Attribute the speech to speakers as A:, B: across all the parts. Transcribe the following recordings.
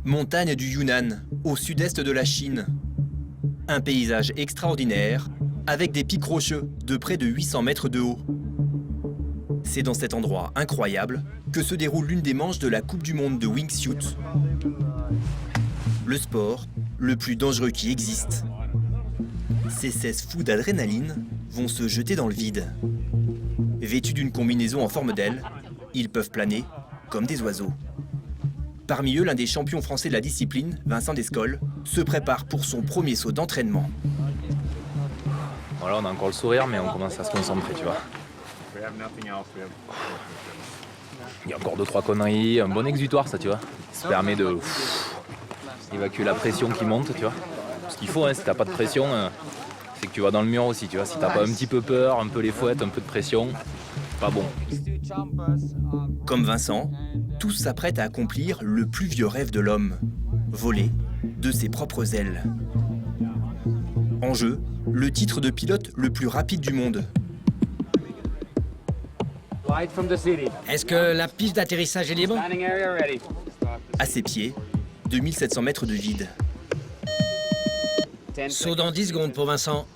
A: Montagne du Yunnan, au sud-est de la Chine. Un paysage extraordinaire, avec des pics rocheux de près de 800 mètres de haut. C'est dans cet endroit incroyable que se déroule l'une des manches de la Coupe du Monde de Wingsuit. Le sport le plus dangereux qui existe. Ces 16 fous d'adrénaline vont se jeter dans le vide. Vêtus d'une combinaison en forme d'aile, ils peuvent planer comme des oiseaux. Parmi eux, l'un des champions français de la discipline, Vincent Descols, se prépare pour son premier saut d'entraînement.
B: Voilà, on a encore le sourire, mais on commence à se concentrer, tu vois. Il y a encore 2-3 conneries, un bon exutoire, ça, tu vois. Ça permet de évacuer la pression qui monte, tu vois. Ce qu'il faut, hein, si t'as pas de pression, c'est que tu vas dans le mur aussi, tu vois. Si t'as pas un petit peu peur, un peu les fouettes, un peu de pression, pas bon.
A: Comme Vincent, tous s'apprêtent à accomplir le plus vieux rêve de l'homme, voler de ses propres ailes. En jeu, le titre de pilote le plus rapide du monde.
C: Est-ce que la piste d'atterrissage est libre?
A: À ses pieds, 2700 mètres de vide.
C: Saut dans 10 secondes pour Vincent.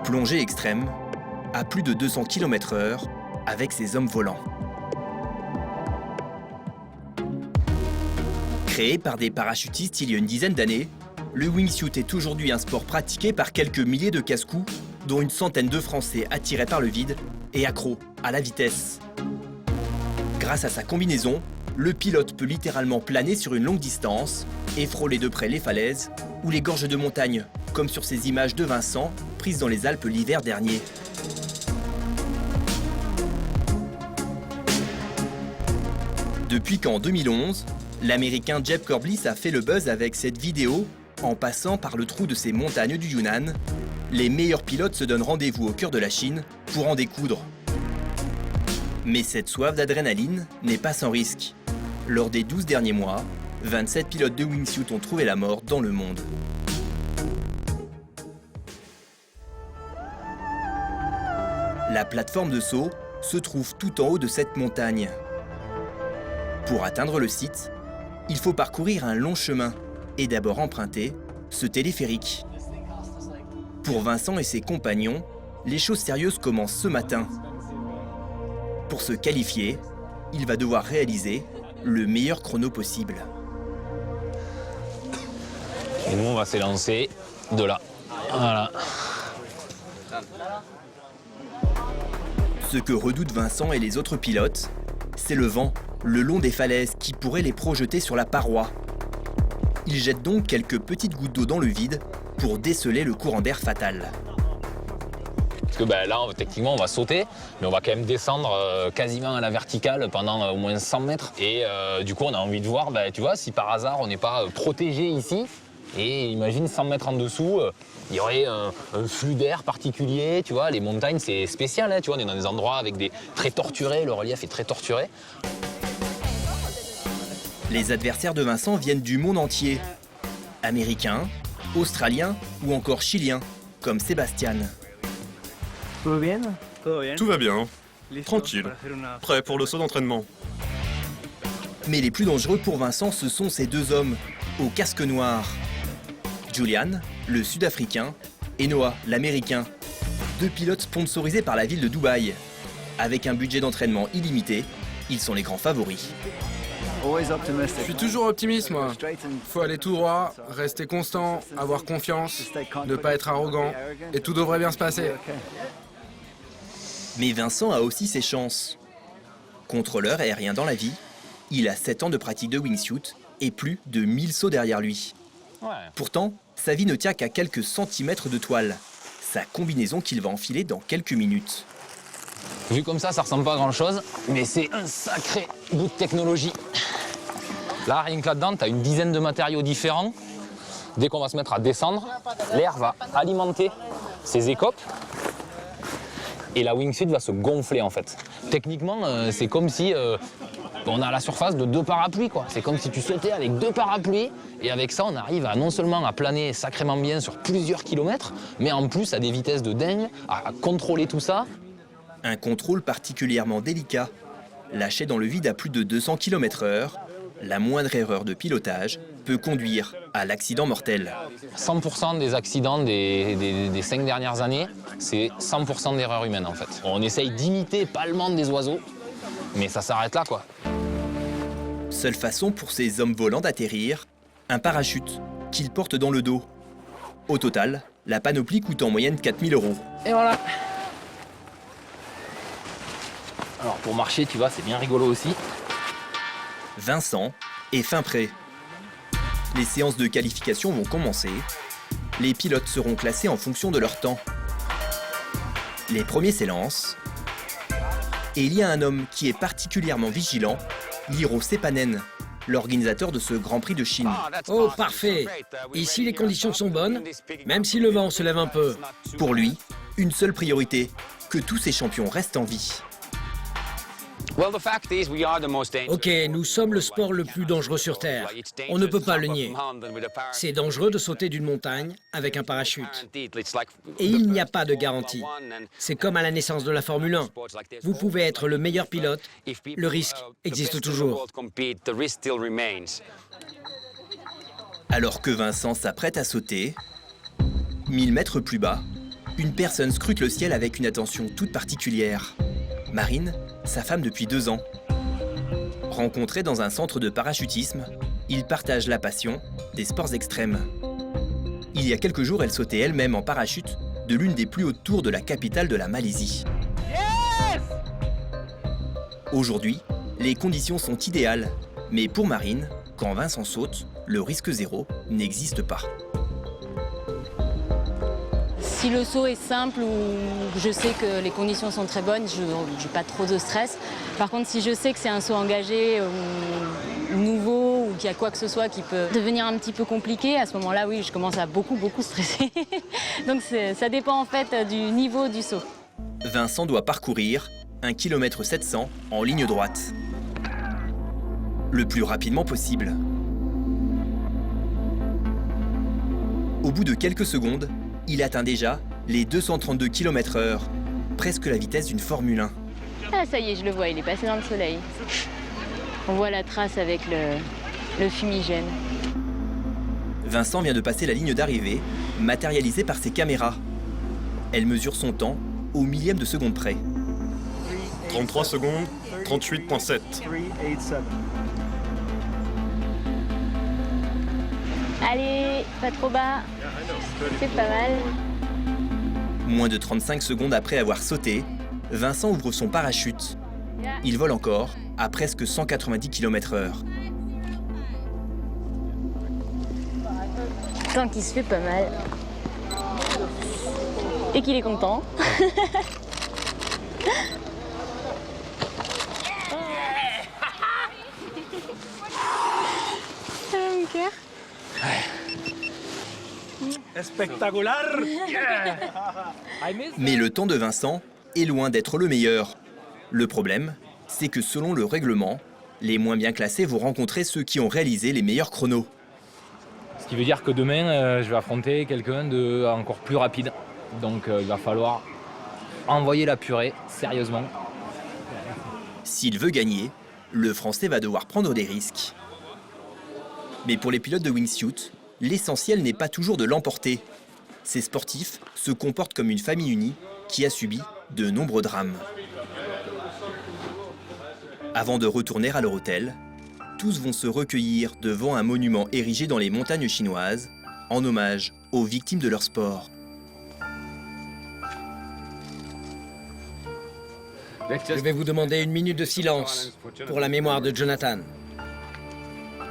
A: Plongée extrême, à plus de 200 km/h, avec ses hommes volants. Créé par des parachutistes il y a une dizaine d'années, le wingsuit est aujourd'hui un sport pratiqué par quelques milliers de casse-cou, dont une centaine de Français attirés par le vide et accros à la vitesse. Grâce à sa combinaison, le pilote peut littéralement planer sur une longue distance et frôler de près les falaises ou les gorges de montagne, comme sur ces images de Vincent prises dans les Alpes l'hiver dernier. Depuis qu'en 2011, l'Américain Jeb Corbliss a fait le buzz avec cette vidéo, en passant par le trou de ces montagnes du Yunnan, les meilleurs pilotes se donnent rendez-vous au cœur de la Chine pour en découdre. Mais cette soif d'adrénaline n'est pas sans risque. Lors des 12 derniers mois, 27 pilotes de wingsuit ont trouvé la mort dans le monde. La plateforme de saut se trouve tout en haut de cette montagne. Pour atteindre le site, il faut parcourir un long chemin et d'abord emprunter ce téléphérique. Pour Vincent et ses compagnons, les choses sérieuses commencent ce matin. Pour se qualifier, il va devoir réaliser le meilleur chrono possible.
B: Et nous, on va s'élancer de là. Voilà.
A: Ce que redoutent Vincent et les autres pilotes, c'est le vent le long des falaises qui pourrait les projeter sur la paroi. Ils jettent donc quelques petites gouttes d'eau dans le vide pour déceler le courant d'air fatal.
B: Parce que là, techniquement, on va sauter, mais on va quand même descendre quasiment à la verticale pendant au moins 100 mètres. Et du coup, on a envie de voir, tu vois, si par hasard, on n'est pas protégé ici. Et imagine 100 mètres en dessous, il y aurait un flux d'air particulier, tu vois. Les montagnes, c'est spécial, hein, tu vois, on est dans des endroits avec des très torturés, le relief est très torturé.
A: Les adversaires de Vincent viennent du monde entier. Américains, Australiens ou encore Chiliens, comme Sébastien.
D: Tout va bien. Tranquille. Prêt pour le saut d'entraînement.
A: Mais les plus dangereux pour Vincent, ce sont ces deux hommes, au casque noir. Julian, le Sud-Africain, et Noah, l'Américain. Deux pilotes sponsorisés par la ville de Dubaï. Avec un budget d'entraînement illimité, ils sont les grands favoris.
E: Je suis toujours optimiste, moi. Faut aller tout droit, rester constant, avoir confiance, ne pas être arrogant, et tout devrait bien se passer.
A: Mais Vincent a aussi ses chances. Contrôleur aérien dans la vie, il a 7 ans de pratique de wingsuit et plus de 1000 sauts derrière lui. Pourtant, sa vie ne tient qu'à quelques centimètres de toile. Sa combinaison qu'il va enfiler dans quelques minutes.
B: Vu comme ça ressemble pas à grand chose, mais c'est un sacré bout de technologie. Là, rien que là-dedans, tu as une dizaine de matériaux différents. Dès qu'on va se mettre à descendre, l'air va alimenter ces écopes et la wingsuit va se gonfler en fait. Techniquement, c'est comme si On a la surface de 2 parapluies, quoi. C'est comme si tu sautais avec 2 parapluies. Et avec ça, on arrive à non seulement à planer sacrément bien sur plusieurs kilomètres, mais en plus à des vitesses de dingue, à contrôler tout ça.
A: Un contrôle particulièrement délicat. Lâché dans le vide à plus de 200 km/h, la moindre erreur de pilotage peut conduire à l'accident mortel.
B: 100% des accidents des 5 dernières années, c'est 100% d'erreurs humaines en fait. On essaye d'imiter pas le monde des oiseaux, mais ça s'arrête là, quoi.
A: Seule façon pour ces hommes volants d'atterrir, un parachute qu'ils portent dans le dos. Au total, la panoplie coûte en moyenne 4 000 €.
B: Et voilà. Alors pour marcher, tu vois, c'est bien rigolo aussi.
A: Vincent est fin prêt. Les séances de qualification vont commencer. Les pilotes seront classés en fonction de leur temps. Les premiers s'élancent. Et il y a un homme qui est particulièrement vigilant, Liro Sepanen, l'organisateur de ce Grand Prix de Chine.
C: Oh, parfait. Ici, les conditions sont bonnes, même si le vent se lève un peu.
A: Pour lui, une seule priorité, que tous ces champions restent en vie.
C: Ok, nous sommes le sport le plus dangereux sur Terre. On ne peut pas le nier. C'est dangereux de sauter d'une montagne avec un parachute. Et il n'y a pas de garantie. C'est comme à la naissance de la Formule 1. Vous pouvez être le meilleur pilote, le risque existe toujours.
A: Alors que Vincent s'apprête à sauter, 1000 mètres plus bas, une personne scrute le ciel avec une attention toute particulière. Marine, sa femme depuis 2 ans. Rencontrés dans un centre de parachutisme, ils partagent la passion des sports extrêmes. Il y a quelques jours, elle sautait elle-même en parachute de l'une des plus hautes tours de la capitale de la Malaisie. Yes! Aujourd'hui, les conditions sont idéales, mais pour Marine, quand Vincent saute, le risque zéro n'existe pas.
F: Si le saut est simple ou je sais que les conditions sont très bonnes, je n'ai pas trop de stress. Par contre, si je sais que c'est un saut engagé ou nouveau ou qu'il y a quoi que ce soit qui peut devenir un petit peu compliqué, à ce moment-là, oui, je commence à beaucoup stresser. Donc ça dépend en fait du niveau du saut.
A: Vincent doit parcourir 1,7 km en ligne droite. Le plus rapidement possible. Au bout de quelques secondes, il atteint déjà les 232 km/h, presque la vitesse d'une Formule 1.
F: Ah ça y est, je le vois, il est passé dans le soleil. On voit la trace avec le fumigène.
A: Vincent vient de passer la ligne d'arrivée, matérialisée par ses caméras. Elle mesure son temps au millième de seconde près.
D: 33 secondes, 38,7.
F: Allez, pas trop bas. C'est pas mal.
A: Moins de 35 secondes après avoir sauté, Vincent ouvre son parachute. Il vole encore à presque 190 km/h.
F: Tant qu'il se fait pas mal. Et qu'il est content. Ça va mon cœur?
G: Spectaculaire!
A: Mais le temps de Vincent est loin d'être le meilleur. Le problème, c'est que selon le règlement, les moins bien classés vont rencontrer ceux qui ont réalisé les meilleurs chronos.
B: Ce qui veut dire que demain, je vais affronter quelqu'un de encore plus rapide. Donc il va falloir envoyer la purée, sérieusement.
A: S'il veut gagner, le Français va devoir prendre des risques. Mais pour les pilotes de wingsuit, l'essentiel n'est pas toujours de l'emporter. Ces sportifs se comportent comme une famille unie qui a subi de nombreux drames. Avant de retourner à leur hôtel, tous vont se recueillir devant un monument érigé dans les montagnes chinoises, en hommage aux victimes de leur sport.
C: Je vais vous demander 1 minute de silence pour la mémoire de Jonathan.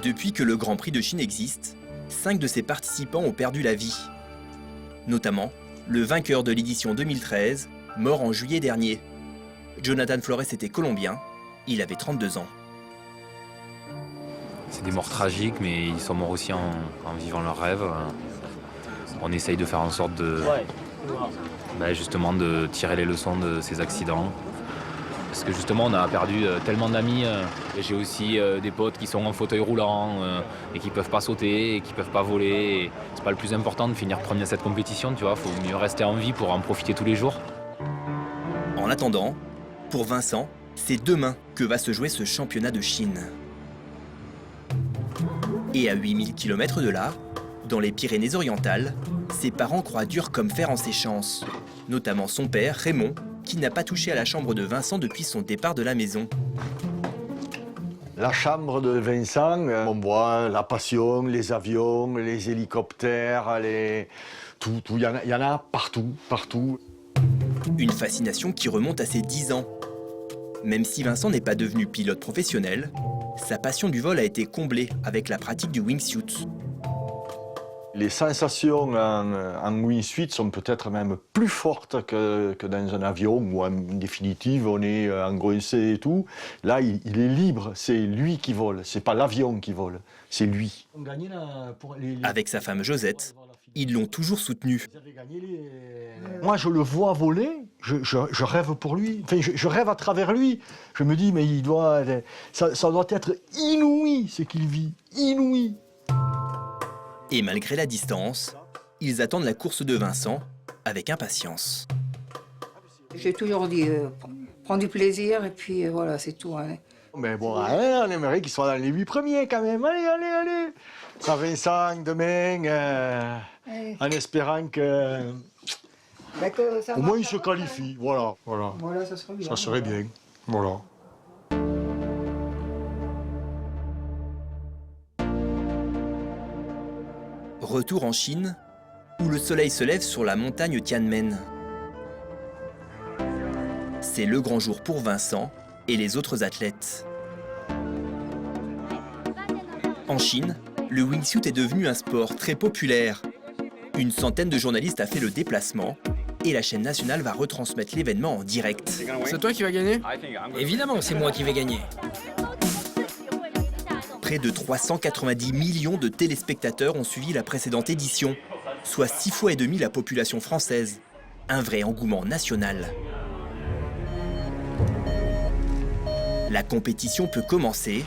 A: Depuis que le Grand Prix de Chine existe, 5 de ses participants ont perdu la vie. Notamment, le vainqueur de l'édition 2013, mort en juillet dernier. Jonathan Flores était colombien, il avait 32 ans.
B: C'est des morts tragiques, mais ils sont morts aussi en vivant leurs rêves. On essaye de faire en sorte de, justement, de tirer les leçons de ces accidents parce que justement on a perdu tellement d'amis. J'ai aussi des potes qui sont en fauteuil roulant et qui peuvent pas sauter et qui peuvent pas voler. C'est pas le plus important de finir premier à cette compétition, tu vois. Faut mieux rester en vie pour en profiter tous les jours.
A: En attendant, pour Vincent, c'est demain que va se jouer ce championnat de Chine. Et à 8000 km de là, dans les Pyrénées-Orientales, ses parents croient dur comme fer en ses chances. Notamment son père, Raymond, qui n'a pas touché à la chambre de Vincent depuis son départ de la maison.
H: La chambre de Vincent, on voit la passion, les avions, les hélicoptères, tout, il y en a partout, partout.
A: Une fascination qui remonte à ses 10 ans. Même si Vincent n'est pas devenu pilote professionnel, sa passion du vol a été comblée avec la pratique du wingsuit.
H: Les sensations en wingsuit sont peut-être même plus fortes que dans un avion où en définitive on est engoncé et tout. Là, il est libre, c'est lui qui vole, c'est pas l'avion qui vole, c'est lui.
A: Avec sa femme Josette, ils l'ont toujours soutenu.
H: Moi, je le vois voler, je rêve pour lui, enfin, je rêve à travers lui. Je me dis, mais ça doit être inouï ce qu'il vit, inouï.
A: Et malgré la distance, ils attendent la course de Vincent avec impatience.
I: J'ai toujours dit, prends du plaisir et puis voilà, c'est tout. Hein.
H: Mais bon, on aimerait qu'ils soient dans les 8 premiers quand même. Allez, allez, allez. Ça Vincent demain, en espérant que... au moins il se qualifie, voilà.
I: Voilà, ça serait bien.
H: Ça serait bien, voilà.
A: Retour en Chine, où le soleil se lève sur la montagne Tianmen. C'est le grand jour pour Vincent et les autres athlètes. En Chine, le wingsuit est devenu un sport très populaire. Une centaine de journalistes a fait le déplacement et la chaîne nationale va retransmettre l'événement en direct.
E: C'est toi qui vas gagner?
C: Évidemment, c'est moi qui vais gagner.
A: Près de 390 millions de téléspectateurs ont suivi la précédente édition, soit 6 fois et demi la population française. Un vrai engouement national. La compétition peut commencer,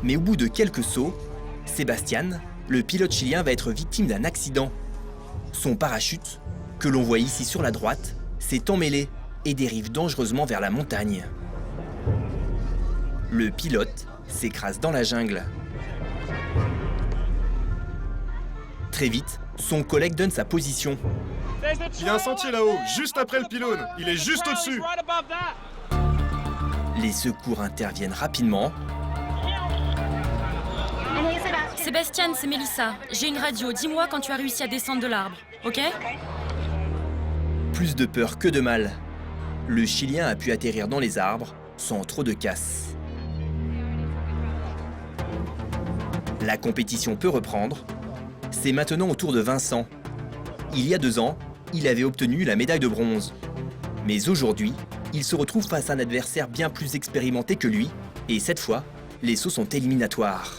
A: mais au bout de quelques sauts, Sébastien, le pilote chilien, va être victime d'un accident. Son parachute, que l'on voit ici sur la droite, s'est emmêlé et dérive dangereusement vers la montagne. Le pilote s'écrase dans la jungle. Très vite, son collègue donne sa position.
D: Il y a un sentier là-haut, juste après le pylône. Il est juste au-dessus.
A: Les secours interviennent rapidement.
J: Sébastien, c'est Mélissa. J'ai une radio. Dis-moi quand tu as réussi à descendre de l'arbre, ok?
A: Plus de peur que de mal. Le Chilien a pu atterrir dans les arbres sans trop de casse. La compétition peut reprendre. C'est maintenant au tour de Vincent. Il y a 2 ans, il avait obtenu la médaille de bronze. Mais aujourd'hui, il se retrouve face à un adversaire bien plus expérimenté que lui. Et cette fois, les sauts sont éliminatoires.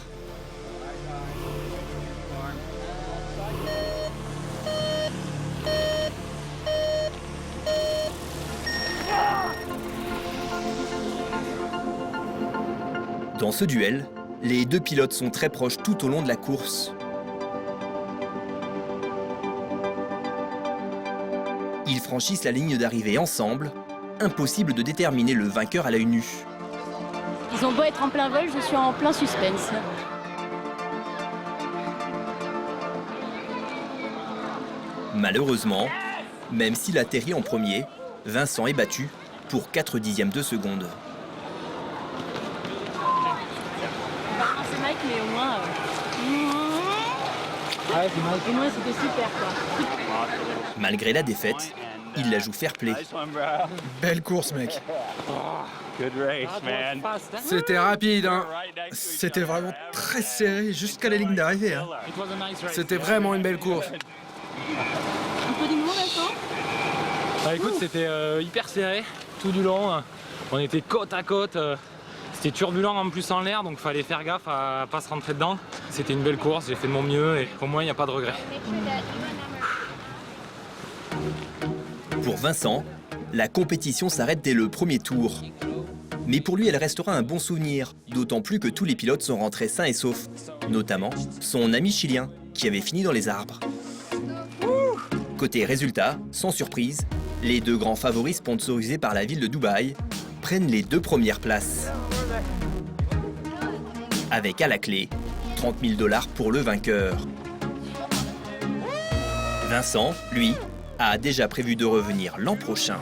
A: Dans ce duel, les 2 pilotes sont très proches tout au long de la course. Ils franchissent la ligne d'arrivée ensemble. Impossible de déterminer le vainqueur à l'œil nu.
F: Ils ont beau être en plein vol, je suis en plein suspense.
A: Malheureusement, même s'il atterrit en premier, Vincent est battu pour 4 dixièmes de seconde.
F: C'est Mike, mais au moins... Au moins, c'était super, quoi.
A: Malgré la défaite, il la joue fair play.
E: Belle course, mec.
G: Good race, man.
E: C'était rapide, hein. C'était vraiment très serré jusqu'à la ligne d'arrivée. Hein. C'était vraiment une belle course.
F: Un peu d'émotion, Vincent?
K: Bah écoute, c'était hyper serré tout du long. On était côte à côte. C'était turbulent en plus en l'air, donc fallait faire gaffe à pas se rentrer dedans. C'était une belle course, j'ai fait de mon mieux et au moins il n'y a pas de regret.
A: Pour Vincent, la compétition s'arrête dès le premier tour. Mais pour lui, elle restera un bon souvenir, d'autant plus que tous les pilotes sont rentrés sains et saufs, notamment son ami chilien, qui avait fini dans les arbres. Côté résultat, sans surprise, les 2 grands favoris sponsorisés par la ville de Dubaï prennent les 2 premières places. Avec à la clé 30 000 $ pour le vainqueur. Vincent, lui, a déjà prévu de revenir l'an prochain.